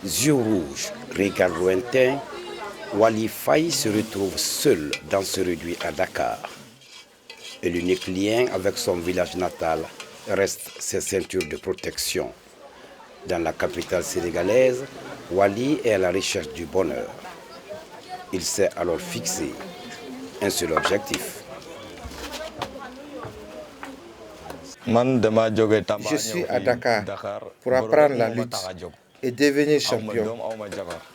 Yeux rouges, regard lointain, Wally Faye se retrouve seul dans ce réduit à Dakar. Et l'unique lien avec son village natal reste ses ceintures de protection. Dans la capitale sénégalaise, Wally est à la recherche du bonheur. Il s'est alors fixé un seul objectif. Je suis à Dakar pour apprendre la lutte et devenir champion.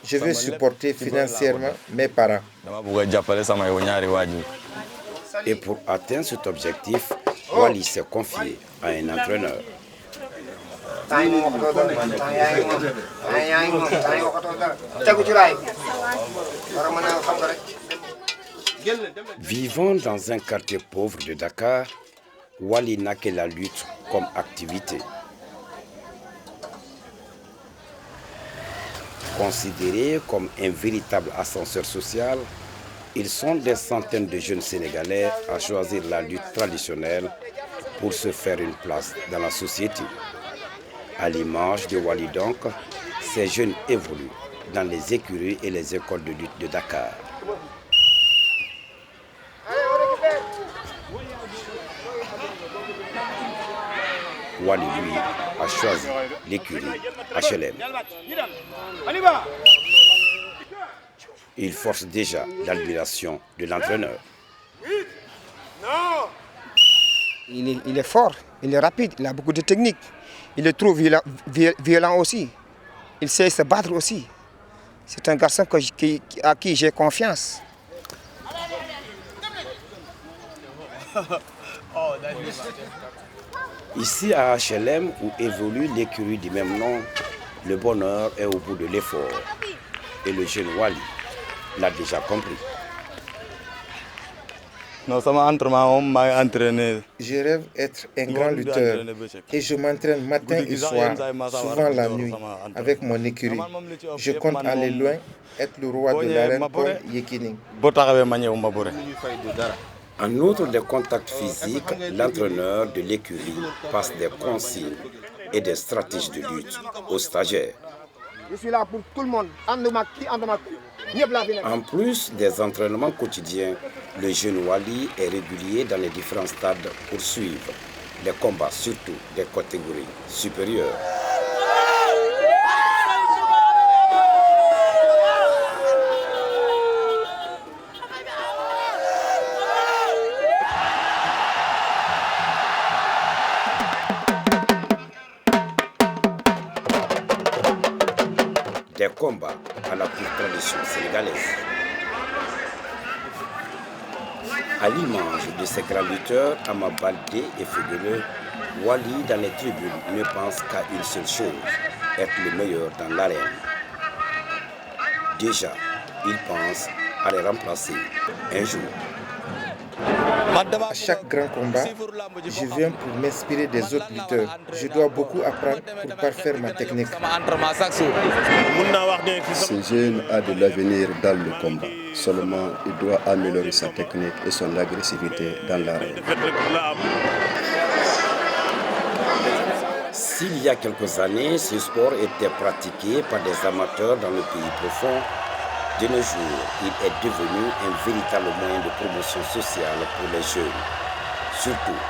Je veux supporter financièrement mes parents. Et pour atteindre cet objectif, Wally s'est confié à un entraîneur. Vivant dans un quartier pauvre de Dakar, Wally n'a que la lutte comme activité. Considérés comme un véritable ascenseur social, ils sont des centaines de jeunes Sénégalais à choisir la lutte traditionnelle pour se faire une place dans la société. À l'image de Wally donc, ces jeunes évoluent dans les écuries et les écoles de lutte de Dakar. Wally, lui, a choisi l'écurie HLM. Il force déjà l'admiration de l'entraîneur. Il est fort, il est rapide, il a beaucoup de technique. Il est trop violent aussi. Il sait se battre aussi. C'est un garçon à qui j'ai confiance. Ici à HLM, où évolue l'écurie du même nom, le bonheur est au bout de l'effort. Et le jeune Wally l'a déjà compris. Je rêve d'être un grand lutteur et je m'entraîne matin et soir, souvent la nuit, avec mon écurie. Je compte aller loin, être le roi de l'arène comme Yekini. En outre des contacts physiques, l'entraîneur de l'écurie passe des consignes et des stratégies de lutte aux stagiaires. Je suis là pour tout le monde. En plus des entraînements quotidiens, le jeune Wally est régulier dans les différents stades pour suivre les combats, surtout des catégories supérieures. Des combats à la pure tradition sénégalaise. À l'image de ces grands lutteurs, Ama Baldé et Feugueleu, Wally dans les tribunes ne pense qu'à une seule chose, être le meilleur dans l'arène. Déjà, il pense à les remplacer un jour. À chaque grand combat, je viens pour m'inspirer des autres lutteurs. Je dois beaucoup apprendre pour parfaire ma technique. Ce jeune a de l'avenir dans le combat. Seulement, il doit améliorer sa technique et son agressivité dans l'arène. S'il y a quelques années, ce sport était pratiqué par des amateurs dans le pays profond, de nos jours, il est devenu un véritable moyen de promotion sociale pour les jeunes, surtout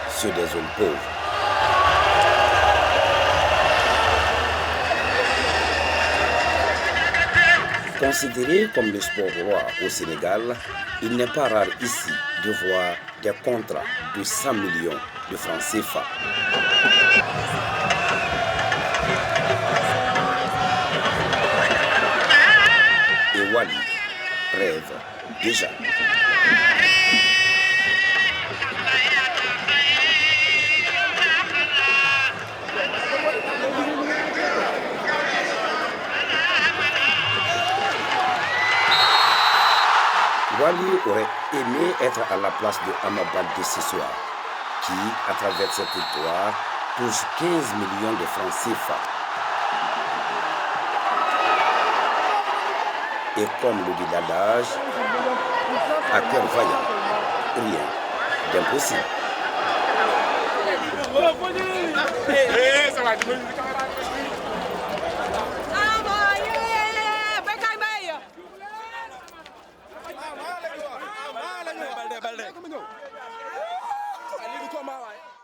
ceux des zones pauvres. Considéré comme le sport roi au Sénégal, il n'est pas rare ici de voir des contrats de 100 millions de francs CFA. Et Wally rêve déjà. Wally aurait aimé être à la place de Ama Baldé ce soir, qui, à travers cette victoire, touche 15 millions de francs CFA. Et comme le dit l'adage, à cœur vaillant, rien d'impossible. ko ma ñëw. Lii du combat waay.